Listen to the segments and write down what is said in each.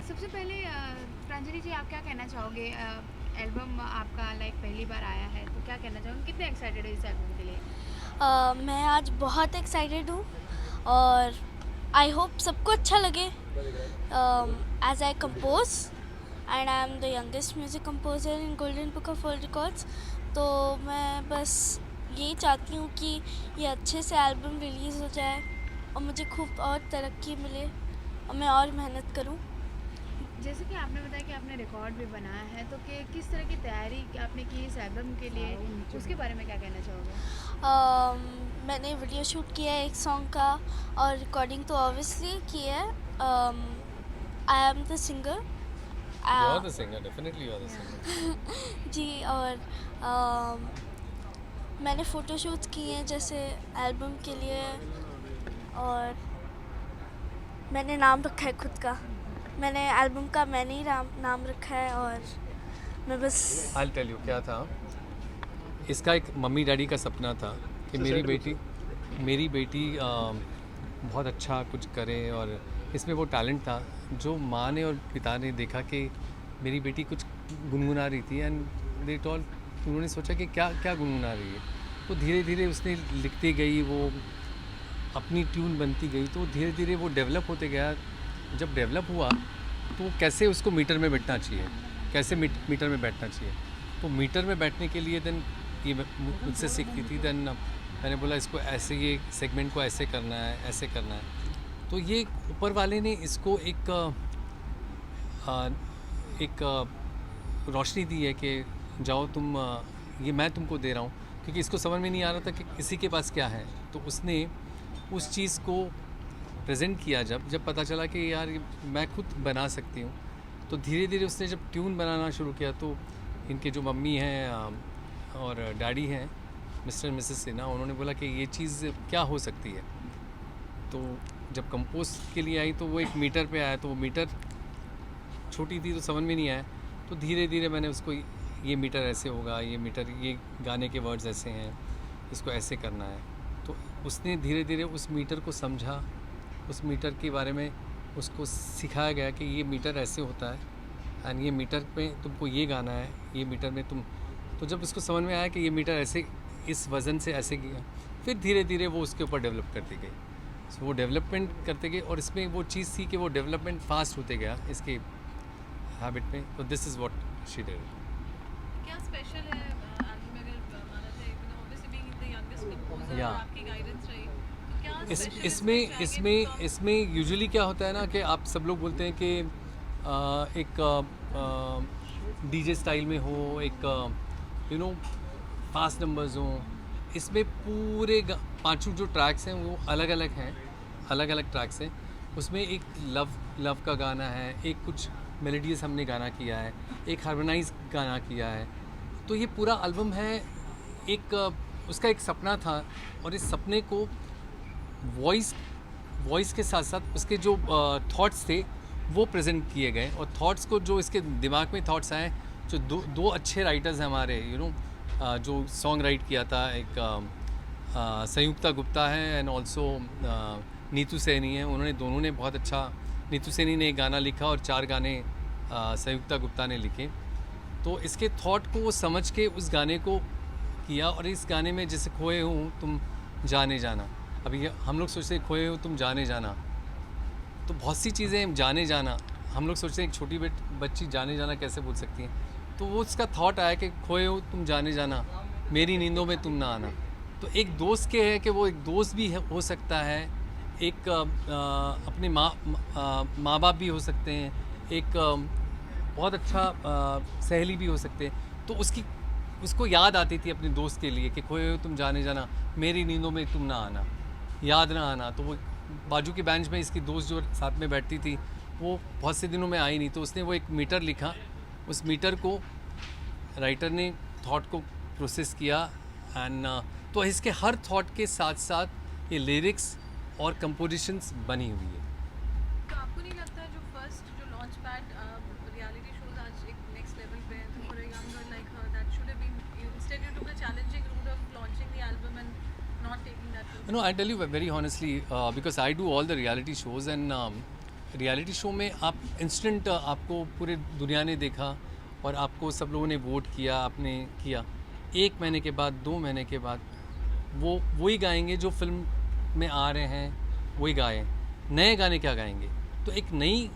सबसे पहले प्रांजलि जी आप क्या कहना चाहोगे? एल्बम आपका लाइक पहली बार आया है तो क्या कहना चाहोगे? कितने एक्साइटेड हो इस एल्बम के लिए? मैं आज बहुत एक्साइटेड हूँ और आई होप सबको अच्छा लगे। As I compose and I am the youngest music composer in golden book of world records, तो मैं बस यही चाहती हूँ कि ये अच्छे से एल्बम रिलीज़ हो जाए और मुझे खूब और तरक्की मिले और मैं और मेहनत करूँ। जैसे कि आपने बताया कि आपने रिकॉर्ड भी बनाया है तो कि किस तरह की तैयारी आपने की इस एल्बम के लिए, उसके बारे में क्या कहना चाहोगे? मैंने वीडियो शूट किया है एक सॉन्ग का और रिकॉर्डिंग तो ऑब्वियसली की है। आई am the singer. You are the singer, definitely you are the singer. जी, और मैंने फ़ोटोशूट्स किए हैं जैसे एल्बम के लिए, और मैंने नाम रखा है खुद का। मैंने एल्बम का मैंने ही नाम रखा है और मैं बस I'll tell you क्या था। इसका एक मम्मी डैडी का सपना था कि मेरी बेटी बहुत अच्छा कुछ करे, और इसमें वो टैलेंट था जो माँ ने और पिता ने देखा कि मेरी बेटी कुछ गुनगुना रही थी, एंड दे टॉल उन्होंने सोचा कि क्या क्या गुनगुना रही है। तो धीरे धीरे उसने लिखती गई, वो अपनी ट्यून बनती गई, तो धीरे धीरे वो डेवलप होते गया। जब डेवलप हुआ तो कैसे उसको मीटर में बैठना चाहिए, कैसे मीटर में बैठना चाहिए। तो मीटर में बैठने के लिए देन ये मुझसे सीखती थी। देन मैंने बोला इसको ऐसे, ये सेगमेंट को ऐसे करना है, ऐसे करना है। तो ये ऊपर वाले ने इसको एक रोशनी दी है कि जाओ तुम, ये मैं तुमको दे रहा हूँ, क्योंकि इसको समझ में नहीं आ रहा था कि किसी के पास क्या है। तो उसने उस चीज़ को प्रेजेंट किया। जब पता चला कि यार ये मैं खुद बना सकती हूँ, तो धीरे धीरे उसने जब ट्यून बनाना शुरू किया, तो इनके जो मम्मी हैं और डैडी हैं मिस्टर मिसेस सिन्हा, उन्होंने बोला कि ये चीज़ क्या हो सकती है। तो जब कंपोज के लिए आई तो वो एक मीटर पे आया, तो वो मीटर छोटी थी तो समझ में नहीं आया। तो धीरे धीरे मैंने उसको, ये मीटर ऐसे होगा, ये मीटर, ये गाने के वर्ड्स ऐसे हैं, इसको ऐसे करना है। तो उसने धीरे धीरे उस मीटर को समझा, उस मीटर के बारे में उसको सिखाया गया कि ये मीटर ऐसे होता है, एंड ये मीटर में तुमको ये गाना है, ये मीटर में तुम। तो जब उसको समझ में आया कि ये मीटर ऐसे, इस वज़न से ऐसे किया, फिर धीरे धीरे वो उसके ऊपर डेवलप करती गई। सो वो डेवलपमेंट करते गए, और इसमें वो चीज़ थी कि वो डेवलपमेंट फास्ट होते गया इसके हैबिट में। तो this is what she did. क्या स्पेशल है एल्बम में, अगर माना जाए, obviously being the youngest composer, या आपकी गाइडेंस रही, तो क्या स्पेशल इसमें यूजुअली क्या होता है ना कि आप सब लोग बोलते हैं कि एक डीजे स्टाइल में हो, एक फास्ट नंबर्स हों। इसमें पूरे पांचों जो ट्रैक्स हैं वो अलग अलग हैं, अलग अलग ट्रैक्स हैं। उसमें एक लव का गाना है, एक कुछ मेलोडियस हमने गाना किया है, एक हार्मोनाइज गाना किया है। तो ये पूरा एल्बम है एक उसका एक सपना था, और इस सपने को वॉइस के साथ साथ उसके जो थॉट्स थे वो प्रेजेंट किए गए। और थॉट्स को, जो इसके दिमाग में थॉट्स आए, जो दो अच्छे राइटर्स हैं हमारे, जो सॉन्ग राइट किया था, एक संयुक्ता गुप्ता है एंड ऑल्सो नीतू सैनी है। दोनों ने बहुत अच्छा, नीतू सैनी ने एक गाना लिखा और 4 गाने संयुक्ता गुप्ता ने लिखे। तो इसके थॉट को वो समझ के उस गाने को किया। और इस गाने में जैसे खोए हूँ तुम जाने जाना, अभी हम लोग सोचते हैं खोए हो तुम जाने जाना, तो बहुत सी चीज़ें जाने जाना, हम लोग सोचते हैं एक छोटी बच्ची जाने जाना कैसे बोल सकती हैं। तो वो उसका थॉट आया कि खोए हो तुम जाने जाना, मेरी नींदों में तुम ना आना। तो एक दोस्त के है कि वो एक दोस्त भी हो सकता है, एक अपने माँ बाप भी हो सकते हैं, एक बहुत अच्छा सहेली भी हो सकते हैं। तो उसको याद आती थी अपने दोस्त के लिए कि खोए हो तुम जाने जाना, मेरी नींदों में तुम ना आना, याद ना आना। तो वो बाजू के बेंच में इसकी दोस्त जो साथ में बैठती थी वो बहुत से दिनों में आई नहीं, तो उसने वो एक मीटर लिखा। उस मीटर को राइटर ने थॉट को प्रोसेस किया, एंड तो इसके हर थॉट के साथ साथ ये लिरिक्स और कंपोजिशंस बनी हुई है। तो आपको नहीं लगता जो फर्स्ट जो लॉन्च पैड रियलिटी शोज आज एक नेक्स्ट लेवल पे है, तो for a young girl like her that should have been, instead you took the challenging route of launching the album and not taking that route? No, I tell you very honestly, because I do all the reality shows, and reality show में आप instant आपको पूरे दुनिया ने देखा और आपको सब लोगों ने वोट किया, आपने किया। 1 महीने के बाद, 2 महीने के बाद वो वही गाएंगे जो फिल्म में आ रहे हैं, वही गाएं। नए गाने क्या गाएंगे? तो एक नई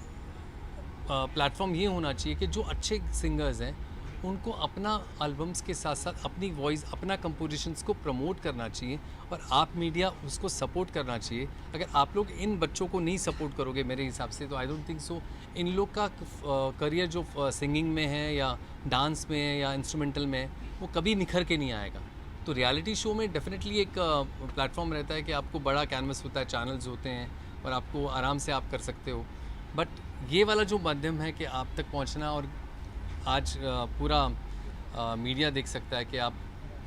प्लेटफॉर्म ये होना चाहिए कि जो अच्छे सिंगर्स हैं उनको अपना एल्बम्स के साथ साथ अपनी वॉइस, अपना कंपोजिशंस को प्रमोट करना चाहिए और आप मीडिया उसको सपोर्ट करना चाहिए। अगर आप लोग इन बच्चों को नहीं सपोर्ट करोगे मेरे हिसाब से, तो आई डोंट थिंक सो इन लोग का करियर जो सिंगिंग में है या डांस में है या इंस्ट्रूमेंटल में है, वो कभी निखर के नहीं आएगा। तो रियलिटी शो में डेफिनेटली एक प्लेटफॉर्म रहता है कि आपको बड़ा कैनवस होता है, चैनल्स होते हैं और आपको आराम से आप कर सकते हो। बट ये वाला जो माध्यम है कि आप तक पहुंचना, और आज पूरा मीडिया देख सकता है कि आप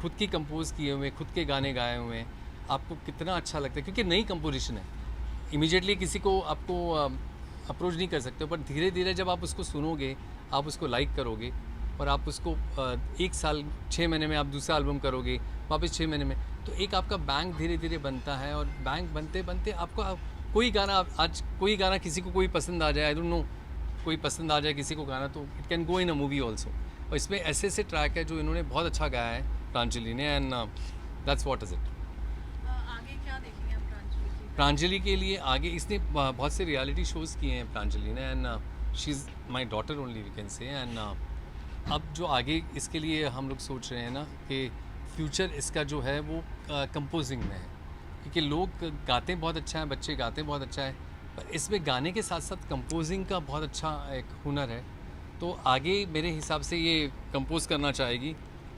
खुद की कंपोज किए हुए, खुद के गाने गाए हुए हैं, आपको कितना अच्छा लगता है, क्योंकि नई कंपोजिशन है। इमीडिएटली किसी को आपको अप्रोच नहीं कर सकते हो, पर धीरे धीरे जब आप उसको सुनोगे, आप उसको लाइक करोगे और आप उसको 1 साल 6 महीने में आप दूसरा एल्बम करोगे, वापस 6 महीने में, तो एक आपका बैंक धीरे धीरे बनता है। और बैंक बनते बनते आपको कोई गाना, आज कोई गाना किसी को कोई पसंद आ जाए, आई डोंट नो, कोई पसंद आ जाए किसी को गाना, तो it can go in a movie also. और इसमें ऐसे ऐसे ट्रैक है जो इन्होंने बहुत अच्छा गाया है प्रांजलि ने, and that's what is it. आगे क्या देखेंगे आप प्रांजलि की? प्रांजलि के लिए आगे इसने बहुत से रियलिटी शोज़ किए हैं प्रांजलि ने, and she is my daughter only we can say. And अब जो आगे इसके लिए हम लोग सोच रहे हैं ना कि फ्यूचर इसका जो है वो कंपोजिंग में है, क्योंकि लोग गाते बहुत अच्छा है, बच्चे गाते बहुत अच्छा है, पर इसमें गाने के साथ साथ कंपोजिंग का बहुत अच्छा एक हुनर है। तो आगे मेरे हिसाब से ये कंपोज करना चाहेगी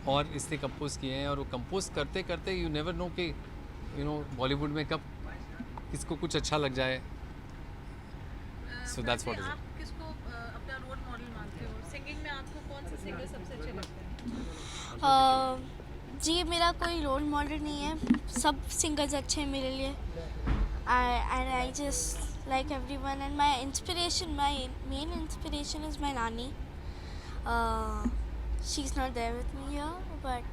और इसने कंपोज किए हैं, और वो कंपोज करते करते यू नेवर नो कि बॉलीवुड में कब किसको कुछ अच्छा लग जाए। सो दैट्स व्हाट इज आप किसको अपना रोल मॉडल मानते हो? सिंगिंग में आपको कौन सा सिंगर सबसे अच्छे लगते हैं? जी, मेरा कोई रोल मॉडल नहीं है, सब सिंगर्स अच्छे हैं मेरे लिए। And I just like everyone, and my main inspiration is my nani. She's not there with me here, but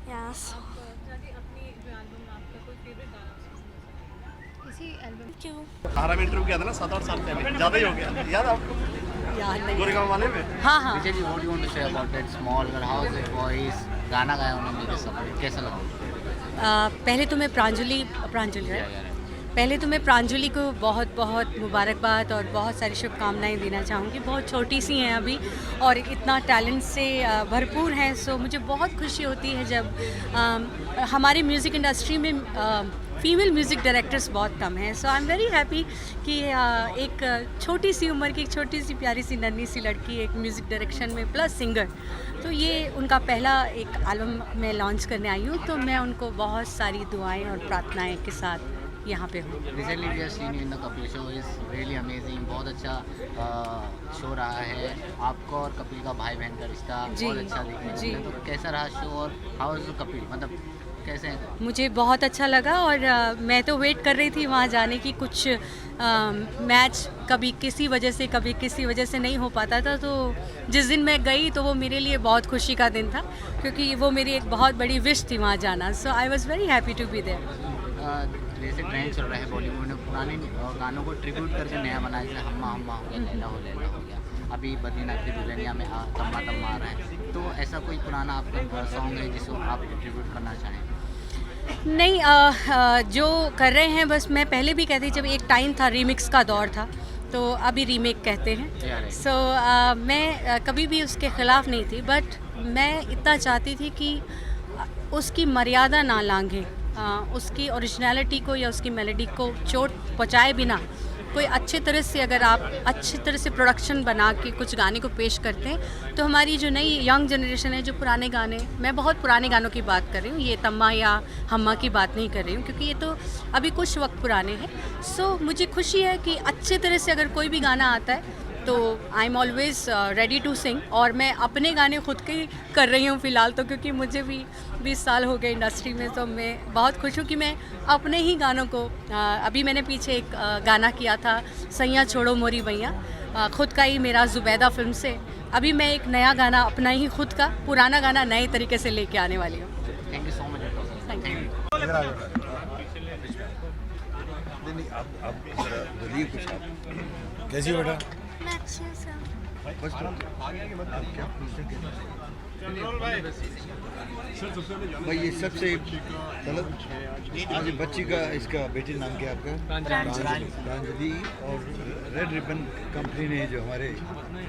yeah, so आप दादी अपनी जो एल्बम, आपका कोई फेवरेट गाना उसमें? इसी एल्बम क्यों 18 में इंटरव्यू किया था ना 7-8 साल पहले, ज़्यादा ही हो गया याद आपको? गोरेगांव वाले में। हाँ हाँ। Vijay ji, what do you want to say about that small girl, how is it voice, गाना गाया उन्होंने मेरे सब, कैसा लगा? पहले तो मैं प्रांजलि पहले तो मैं प्रांजलि को बहुत बहुत मुबारकबाद और बहुत सारी शुभकामनाएं देना चाहूँगी। बहुत छोटी सी हैं अभी और इतना टैलेंट से भरपूर हैं। सो मुझे बहुत खुशी होती है जब हमारी म्यूज़िक इंडस्ट्री में फ़ीमेल म्यूज़िक डायरेक्टर्स बहुत कम हैं। सो आई एम वेरी हैप्पी कि एक छोटी सी उम्र की, एक छोटी सी प्यारी सी नन्ही सी लड़की एक म्यूज़िक डायरेक्शन में प्लस सिंगर, तो ये उनका पहला एक एल्बम मैं लॉन्च करने आई हूँ। तो मैं उनको बहुत सारी दुआएं और प्रार्थनाएं के साथ यहाँ पे हूँ। Recently we have seen you in the Kapil show, is really amazing, बहुत अच्छा शो रहा है। आपका और कपिल का भाई बहन का रिश्ता बहुत अच्छा देखने को मिला, तो कैसा रहा शो और हाउ इज कपिल, मतलब कैसे हैं? मुझे बहुत अच्छा लगा और मैं तो वेट कर रही थी वहाँ जाने की। कुछ मैच कभी किसी वजह से, कभी किसी वजह से नहीं हो पाता था, तो जिस दिन मैं गई तो वो मेरे लिए बहुत खुशी का दिन था, क्योंकि वो मेरी एक बहुत बड़ी विश थी वहाँ जाना। So I was very happy to be there. जैसे ट्रेंड चल रहा है बॉलीवुड में, पुराने गानों को ट्रिब्यूट करके नया बनाया, जैसे हम्मा हम्मा हो गया, लैला हो गया, अभी बद्रीनाथ की दुल्हनिया में तम्मा तम्मा आ रहा है, तो ऐसा कोई पुराना आपका सॉन्ग है जिसको आप ट्रिब्यूट करना चाहें? नहीं, जो कर रहे हैं, बस मैं पहले भी कहती, जब एक टाइम था रीमिक्स का दौर था, तो अभी रीमेक कहते हैं। सो मैं कभी भी उसके ख़िलाफ़ नहीं थी, बट मैं इतना चाहती थी कि उसकी मर्यादा ना लांघे, उसकी ओरिजिनलिटी को या उसकी मेलोडी को चोट पहुँचाए बिना कोई अच्छे तरह से, अगर आप अच्छी तरह से प्रोडक्शन बना के कुछ गाने को पेश करते हैं, तो हमारी जो नई यंग जनरेशन है, जो पुराने गाने, मैं बहुत पुराने गानों की बात कर रही हूँ, ये तम्मा या हम्मा की बात नहीं कर रही हूँ, क्योंकि ये तो अभी कुछ वक्त पुराने हैं। सो मुझे खुशी है कि अच्छे तरह से अगर कोई भी गाना आता है तो I am always ready to sing. और मैं अपने गाने खुद के ही कर रही हूँ फ़िलहाल तो, क्योंकि मुझे भी 20 साल हो गए इंडस्ट्री में, तो मैं बहुत खुश हूँ कि मैं अपने ही गानों को, अभी मैंने पीछे एक गाना किया था, सैया छोड़ो मोरी भैया, खुद का ही मेरा ज़ुबैदा फिल्म से। अभी मैं एक नया गाना अपना ही खुद का, पुराना गाना नए तरीके से लेके आने वाली हूँ। Thank you so much. Thank you. नहीं आप जरा बोलिए कुछ आप। कैसी हो बेटा? मैं अच्छे से हूँ। बस तो आप क्या पूछते हैं? भाई ये सबसे मतलब आज बच्ची का इसका बेटे नाम क्या आपका? प्रांजलि। और रेड रिबन कंपनी ने जो हमारे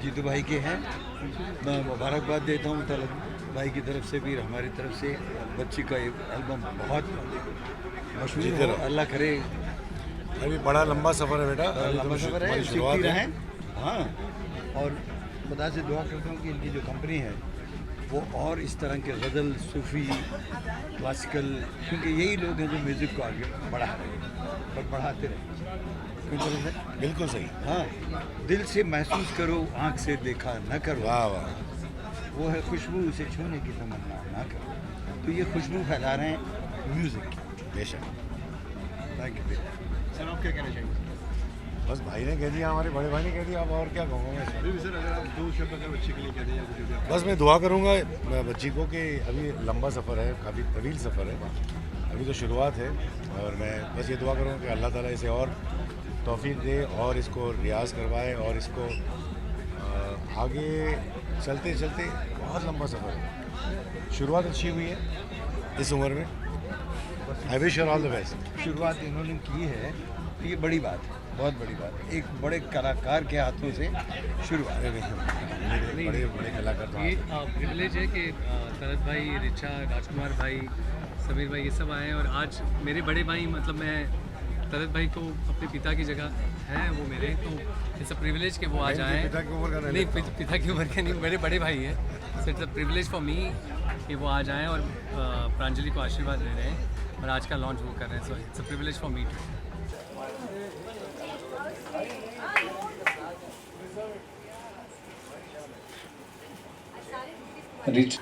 जीतू भाई के हैं, मैं मुबारकबाद देता हूँ तलत भाई की तरफ से भी और हमारी तरफ से। बच्ची का ये एल्बम बहुत मशहूर हो, अल्लाह करे। अभी बड़ा लंबा सफ़र है बेटा, लंबा सफ़र है, सीखती रहें। हाँ, और खुदा से दुआ करता हूँ कि इनकी जो कंपनी है वो और इस तरह के गज़ल, सूफ़ी, क्लासिकल, क्योंकि यही लोग हैं जो म्यूज़िक को आगे बढ़ा रहे हैं और बढ़ाते रहे। बिल्कुल सही। हाँ, दिल से महसूस करो, आँख से देखा न करो। वाह वाह। वो है खुशबू, उसे छूने की तमन्ना ना करो। तो ये खुशबू फैला रहे हैं म्यूज़िक की। बेशक। Thank you. सर आप क्या कहना चाहेंगे? बस भाई ने कह दिया, हमारे बड़े भाई ने कह दिया, अब और क्या कहूँगा मैं। अभी भी सर अगर आप 2 शब्द अगर बच्चे के लिए कह दें या कुछ भी आप- बस मैं दुआ करूँगा बच्ची को कि अभी लंबा सफ़र है, काफ़ी तवील सफ़र है, अभी तो शुरुआत है। और मैं बस ये दुआ करूँगा कि अल्लाह ताला इसे और तौफीक दे और इसको रियाज़ करवाए और इसको आगे चलते चलते बहुत लंबा सफ़र है। शुरुआत अच्छी हुई है इस उम्र में। I wish you all the best. शुरुआत इन्होंने की है, ये बड़ी बात है, बहुत बड़ी बात है। एक बड़े कलाकार के हाथों से शुरुआत। बड़े बड़े कलाकार तो ये प्रिविलेज है कि तलत भाई, रिचा, राजकुमार भाई, समीर भाई ये सब आए हैं। और आज मेरे बड़े भाई, मतलब मैं तलत भाई को अपने पिता की जगह हैं वो मेरे, तो इट्स अ प्रिविलेज कि वो आज आए हैं। पिता की उम्र का नहीं, पिता की उम्र के नहीं, मेरे बड़े भाई हैं। So it's a privilege for मी कि वो आज आए हैं और प्रांजलि को आशीर्वाद दे रहे हैं और आज का लॉन्च वो कर रहे हैं। So it's a privilege for me too. रिच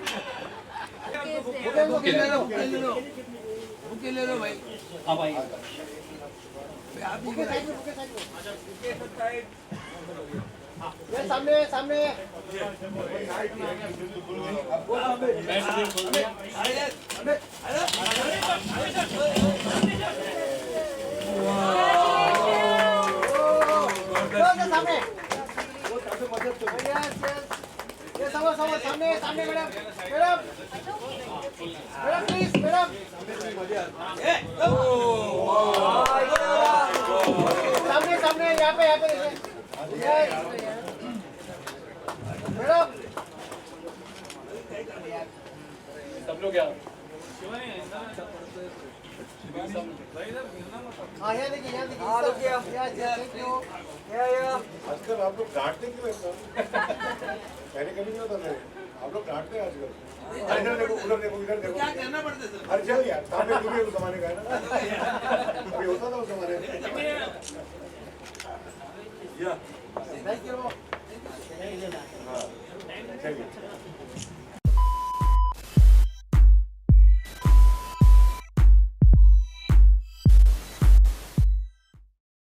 आजकल आप लोग डांटते क्यों ऐसा? पहले कभी नहीं होता था। आप लोग डांटते हैं आजकल। इधर देखो, उधर देखो, इधर देखो। क्या करना पड़ता है सर? अरे चल यार, सामने तू भी उस जमाने का है ना? अभी होता था उस जमाने में। या। हाँ, चलिए।